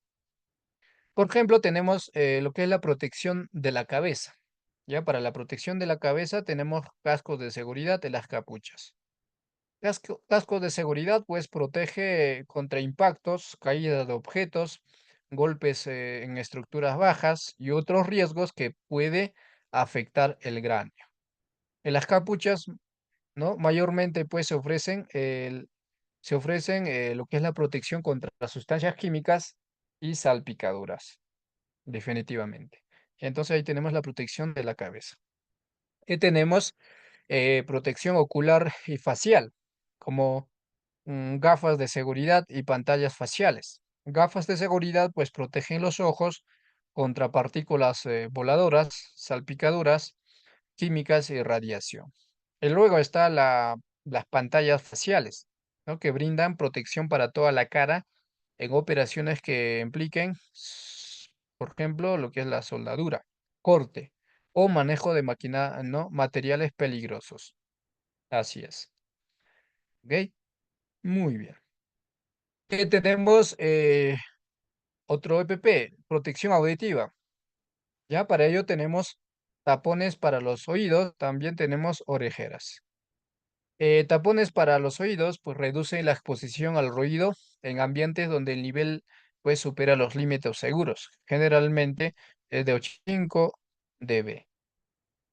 Por ejemplo, tenemos lo que es la protección de la cabeza. Ya, para la protección de la cabeza tenemos cascos de seguridad de las capuchas. Casco de seguridad, pues protege contra impactos, caída de objetos, golpes en estructuras bajas y otros riesgos que puede afectar el cráneo. En las capuchas, ¿no? Mayormente, pues se ofrecen lo que es la protección contra las sustancias químicas y salpicaduras, definitivamente. Entonces ahí tenemos la protección de la cabeza. Y tenemos protección ocular y facial, como gafas de seguridad y pantallas faciales. Gafas de seguridad pues protegen los ojos contra partículas voladoras, salpicaduras, químicas y radiación. Y luego está las pantallas faciales, ¿no? Que brindan protección para toda la cara en operaciones que impliquen, por ejemplo, lo que es la soldadura, corte o manejo de máquina, ¿no? Materiales peligrosos. Así es. ¿Ok? Muy bien. Tenemos otro EPP, protección auditiva. Ya para ello tenemos tapones para los oídos, también tenemos orejeras. Tapones para los oídos, pues reducen la exposición al ruido en ambientes donde el nivel pues supera los límites seguros. Generalmente es de 85 dB.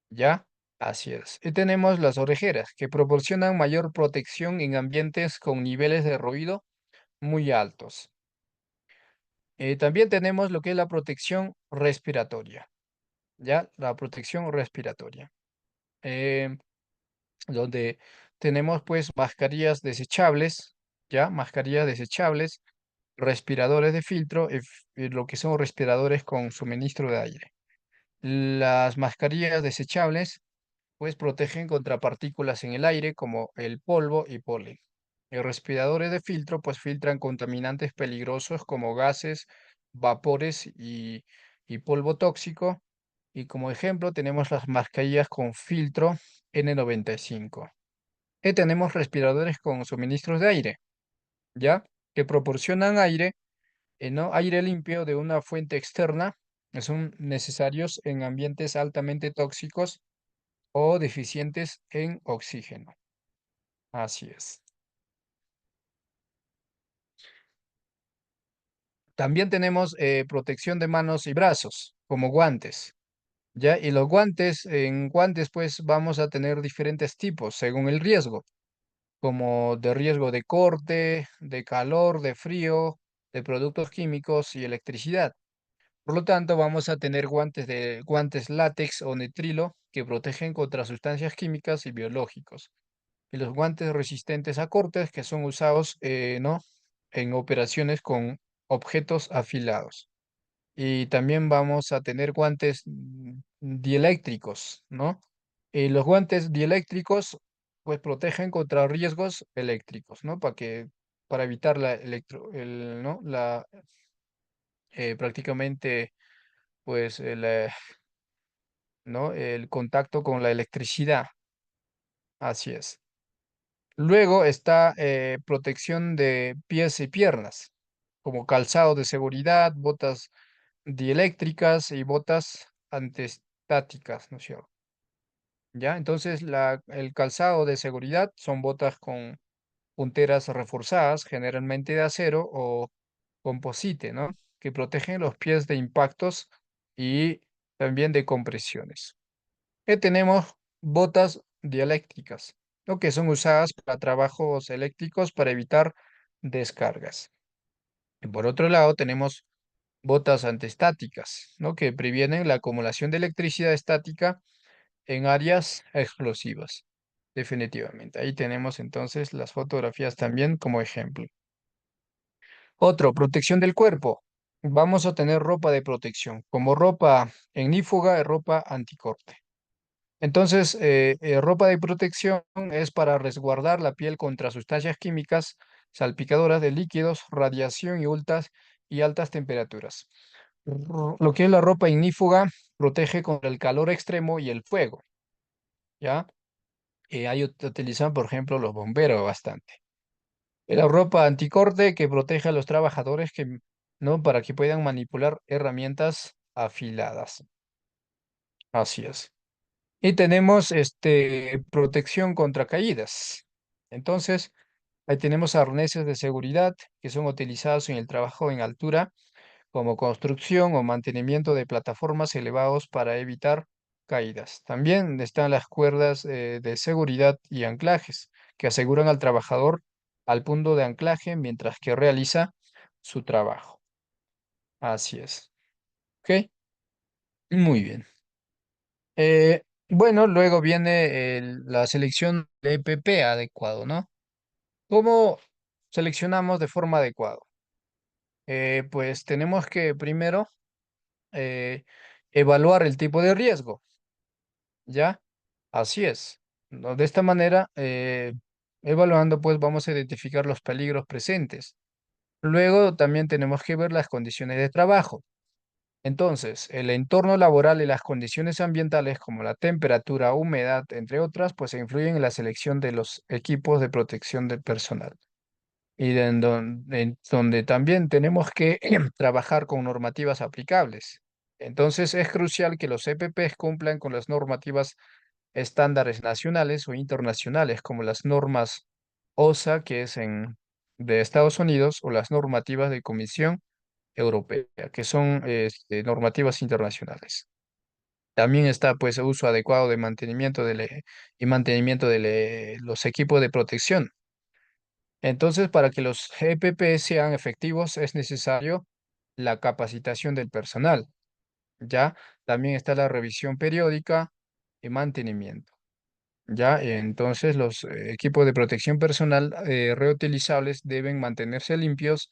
¿Ya? Así es. Y tenemos las orejeras, que proporcionan mayor protección en ambientes con niveles de ruido muy altos. También tenemos lo que es la protección respiratoria, ¿ya? La protección respiratoria. em, Donde tenemos pues mascarillas desechables, ¿ya? Mascarillas desechables, respiradores de filtro y lo que son respiradores con suministro de aire. Las mascarillas desechables pues protegen contra partículas en el aire como el polvo y polen. Los respiradores de filtro pues filtran contaminantes peligrosos como gases, vapores y polvo tóxico. Y como ejemplo tenemos las mascarillas con filtro N95. Tenemos respiradores con suministros de aire, ¿ya? Que proporcionan aire, ¿no? Aire limpio de una fuente externa, que son necesarios en ambientes altamente tóxicos o deficientes en oxígeno. Así es. También tenemos protección de manos y brazos, como guantes, ¿ya? Y los guantes, en guantes pues vamos a tener diferentes tipos según el riesgo, como de riesgo de corte, de calor, de frío, de productos químicos y electricidad. Por lo tanto, vamos a tener guantes látex o nitrilo que protegen contra sustancias químicas y biológicos. Y los guantes resistentes a cortes que son usados, ¿no? En operaciones con objetos afilados. y también vamos a tener guantes dieléctricos, ¿no? Y los guantes dieléctricos pues protegen contra riesgos eléctricos, ¿no? Para evitar ¿no? Prácticamente pues ¿no? El contacto con la electricidad. Así es. Luego está protección de pies y piernas, como calzado de seguridad, botas dieléctricas y botas antiestáticas, ¿no es cierto? ¿Ya? Entonces, el calzado de seguridad son botas con punteras reforzadas, generalmente de acero o composite, ¿no? Que protegen los pies de impactos y también de compresiones. Tenemos botas dieléctricas, ¿no? Que son usadas para trabajos eléctricos para evitar descargas. Y por otro lado, tenemos botas antiestáticas, ¿no? Que previenen la acumulación de electricidad estática en áreas explosivas. Definitivamente. Ahí tenemos entonces las fotografías también como ejemplo. Otro, protección del cuerpo. Vamos a tener ropa de protección, como ropa ignífuga y ropa anticorte. Entonces, ropa de protección es para resguardar la piel contra sustancias químicas salpicadoras de líquidos, radiación y altas temperaturas. Lo que es la ropa ignífuga protege contra el calor extremo y el fuego, ¿ya? Ahí utilizan, por ejemplo, los bomberos bastante. La ropa anticorte que protege a los trabajadores ¿no? Para que puedan manipular herramientas afiladas. Así es. Y tenemos protección contra caídas. Entonces, ahí tenemos arneses de seguridad que son utilizados en el trabajo en altura, como construcción o mantenimiento de plataformas elevados para evitar caídas. También están las cuerdas de seguridad y anclajes que aseguran al trabajador al punto de anclaje mientras que realiza su trabajo. Así es. ¿Ok? Muy bien. Bueno, luego viene la selección de EPP adecuado, ¿no? ¿Cómo seleccionamos de forma adecuada? Pues tenemos que primero eh, evaluar el tipo de riesgo, ¿ya? Así es. ¿No? De esta manera, evaluando, pues vamos a identificar los peligros presentes. Luego también tenemos que ver las condiciones de trabajo. Entonces, el entorno laboral y las condiciones ambientales como la temperatura, humedad, entre otras, pues influyen en la selección de los equipos de protección del personal. Y en donde también tenemos que trabajar con normativas aplicables. Entonces, es crucial que los EPPs cumplan con las normativas estándares nacionales o internacionales, como las normas OSA, que es de Estados Unidos, o las normativas de Comisión Europea, que son normativas internacionales. También está pues el uso adecuado de mantenimiento y mantenimiento de los equipos de protección. Entonces, para que los EPP sean efectivos es necesario la capacitación del personal, ¿ya? También está la revisión periódica y mantenimiento, ¿ya? Entonces, los equipos de protección personal reutilizables deben mantenerse limpios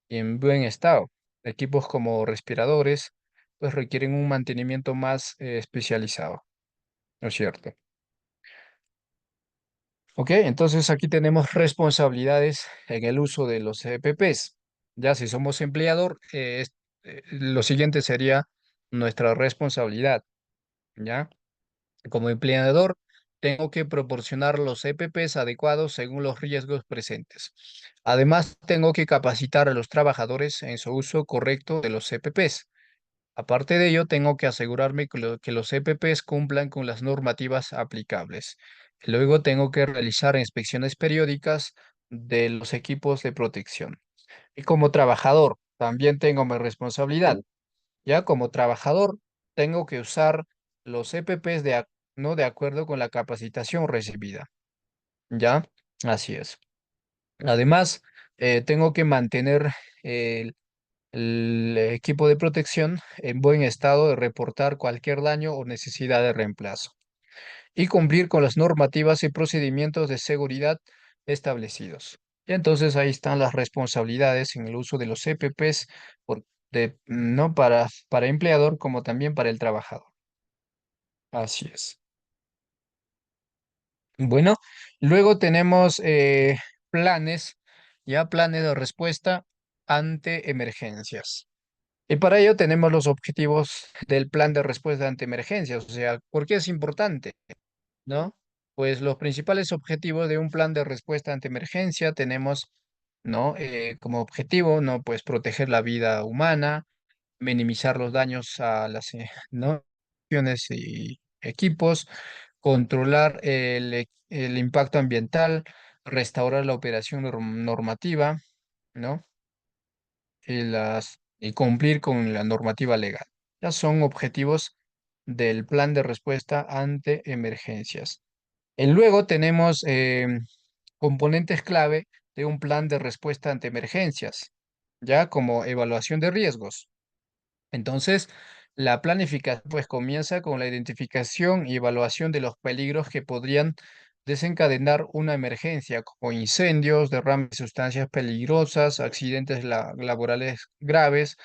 y en buen estado. Equipos como respiradores, pues requieren un mantenimiento más especializado, ¿no es cierto? Ok, entonces aquí tenemos responsabilidades en el uso de los EPPs. Ya si somos empleador, lo siguiente sería nuestra responsabilidad, ¿ya? Como empleador, tengo que proporcionar los EPPs adecuados según los riesgos presentes. Además, tengo que capacitar a los trabajadores en su uso correcto de los EPPs. Aparte de ello, tengo que asegurarme que los EPPs cumplan con las normativas aplicables. Luego tengo que realizar inspecciones periódicas de los equipos de protección. Y como trabajador, también tengo mi responsabilidad. Ya como trabajador, tengo que usar los EPPs no de acuerdo con la capacitación recibida. ¿Ya? Así es. Además, tengo que mantener el equipo de protección en buen estado de reportar cualquier daño o necesidad de reemplazo y cumplir con las normativas y procedimientos de seguridad establecidos. Y entonces ahí están las responsabilidades en el uso de los EPPs no para empleador como también para el trabajador. Así es. Bueno, luego tenemos planes, ya planes de respuesta ante emergencias. Y para ello tenemos los objetivos del plan de respuesta ante emergencias. O sea, ¿por qué es importante? ¿No? Pues los principales objetivos de un plan de respuesta ante emergencia tenemos, ¿no? Como objetivo, ¿no? Pues proteger la vida humana, minimizar los daños a las, ¿no? Acciones y equipos, controlar el impacto ambiental, restaurar la operación normativa, ¿no? Y cumplir con la normativa legal. Ya son objetivos del plan de respuesta ante emergencias. Y luego tenemos componentes clave de un plan de respuesta ante emergencias, ya como evaluación de riesgos. Entonces, la planificación pues comienza con la identificación y evaluación de los peligros que podrían desencadenar una emergencia, como incendios, derrames de sustancias peligrosas, accidentes laborales graves,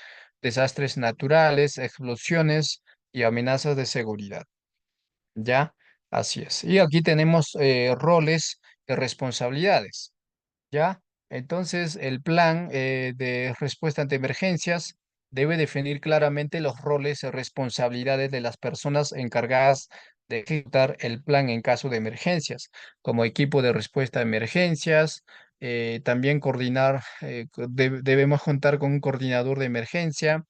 desastres naturales, explosiones y amenazas de seguridad. ¿Ya? Así es. Y aquí tenemos roles y responsabilidades. ¿Ya? Entonces, el plan de respuesta ante emergencias debe definir claramente los roles y responsabilidades de las personas encargadas de ejecutar el plan en caso de emergencias, como equipo de respuesta a emergencias, también coordinar, debemos contar con un coordinador de emergencia,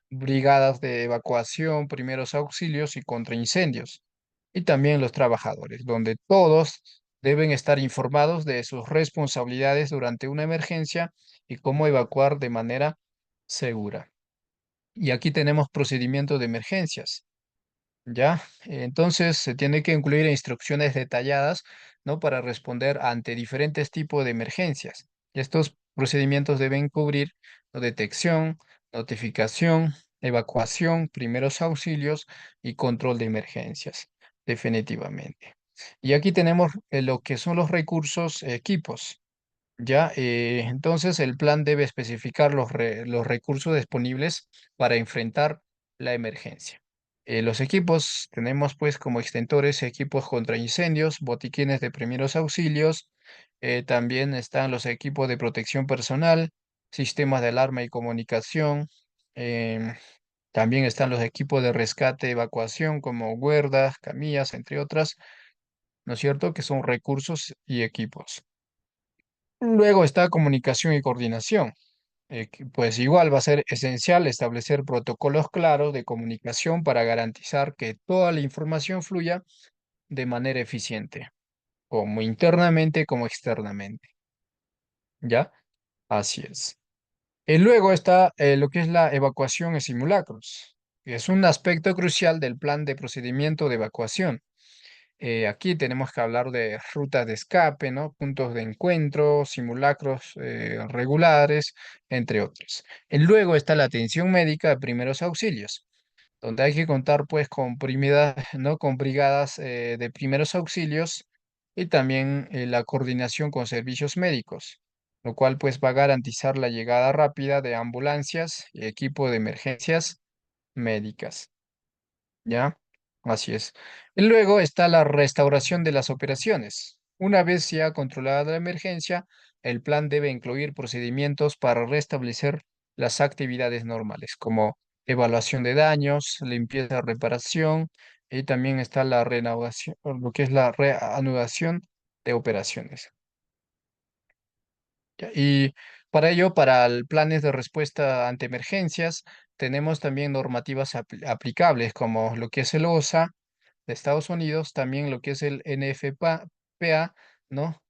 brigadas de evacuación, primeros auxilios y contraincendios, y también los trabajadores, donde todos deben estar informados de sus responsabilidades durante una emergencia y cómo evacuar de manera segura. Y aquí tenemos procedimientos de emergencias. ¿Ya? Entonces se tiene que incluir instrucciones detalladas, ¿no? Para responder ante diferentes tipos de emergencias. Estos procedimientos deben cubrir la detección, notificación, evacuación, primeros auxilios y control de emergencias, definitivamente. Y aquí tenemos lo que son los recursos, equipos. Ya, entonces el plan debe especificar los recursos disponibles para enfrentar la emergencia. Los equipos tenemos pues como extintores, equipos contra incendios, botiquines de primeros auxilios, también están los equipos de protección personal, sistemas de alarma y comunicación, em, también están los equipos de rescate, evacuación como huerdas, camillas, entre otras, ¿no es cierto? Que son recursos y equipos. Luego está comunicación y coordinación. Pues igual va a ser esencial establecer protocolos claros de comunicación para garantizar que toda la información fluya de manera eficiente, como internamente como externamente. ¿Ya? Así es. Y luego está lo que es la evacuación en simulacros, que es un aspecto crucial del plan de procedimiento de evacuación. Aquí tenemos que hablar de rutas de escape, ¿no? Puntos de encuentro, simulacros regulares, entre otros. Y luego está la atención médica de primeros auxilios, donde hay que contar pues con ¿no? Con brigadas de primeros auxilios y también la coordinación con servicios médicos, lo cual pues va a garantizar la llegada rápida de ambulancias y equipo de emergencias médicas. ¿Ya? Así es. Y luego está la restauración de las operaciones. Una vez ya controlada la emergencia, el plan debe incluir procedimientos para restablecer las actividades normales, como evaluación de daños, limpieza, reparación, y también está la reanudación, o lo que es la reanudación de operaciones. ¿Ya? Y para ello, planes de respuesta ante emergencias, tenemos también normativas aplicables, como lo que es el OSA de Estados Unidos, también lo que es el NFPA, ¿no?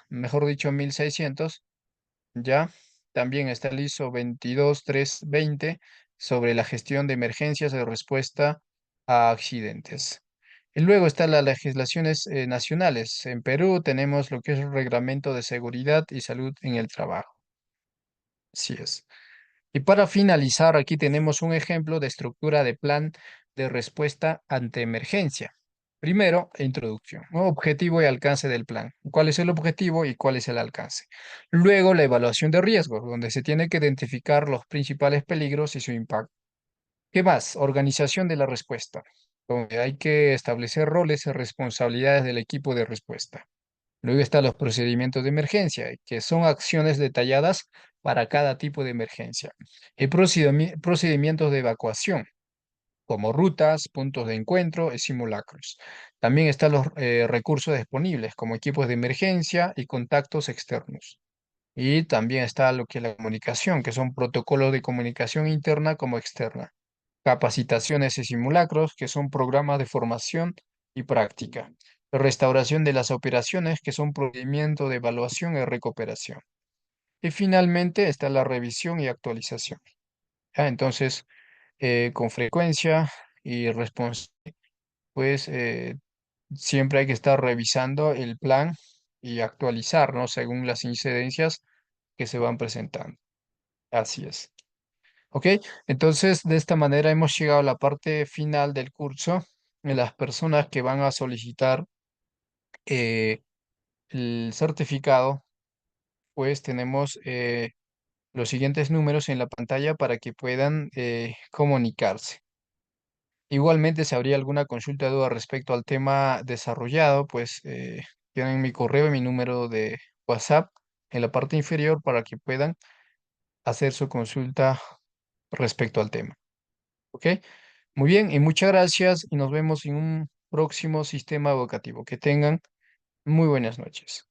Mejor dicho, 1600, ¿ya? También está el ISO 22320 sobre la gestión de emergencias de respuesta a accidentes. Y luego están las legislaciones nacionales. En Perú tenemos lo que es el Reglamento de Seguridad y Salud en el Trabajo. Así es. Y para finalizar, aquí tenemos un ejemplo de estructura de plan de respuesta ante emergencia. Primero, introducción, ¿no? Objetivo y alcance del plan. ¿Cuál es el objetivo y cuál es el alcance? Luego, la evaluación de riesgos, donde se tiene que identificar los principales peligros y su impacto. ¿Qué más? Organización de la respuesta, donde hay que establecer roles y responsabilidades del equipo de respuesta. Luego están los procedimientos de emergencia, que son acciones detalladas para cada tipo de emergencia. Y procedimientos de evacuación, como rutas, puntos de encuentro y simulacros. También están los recursos disponibles, como equipos de emergencia y contactos externos. Y también está lo que es la comunicación, que son protocolos de comunicación interna como externa. Capacitaciones y simulacros, que son programas de formación y práctica. Restauración de las operaciones, que son procedimientos de evaluación y recuperación. Y finalmente está la revisión y actualización. ¿Ya? Entonces, con frecuencia y responsabilidad, pues siempre hay que estar revisando el plan y actualizar, ¿no? Según las incidencias que se van presentando. Así es. Ok, entonces de esta manera hemos llegado a la parte final del curso. Las personas que van a solicitar eh, el certificado, pues tenemos los siguientes números en la pantalla para que puedan comunicarse. Igualmente, si habría alguna consulta o duda respecto al tema desarrollado, pues tienen mi correo y mi número de WhatsApp en la parte inferior para que puedan hacer su consulta respecto al tema. ¿Ok? Muy bien, y muchas gracias y nos vemos en un próximo sistema educativo. Que tengan muy buenas noches.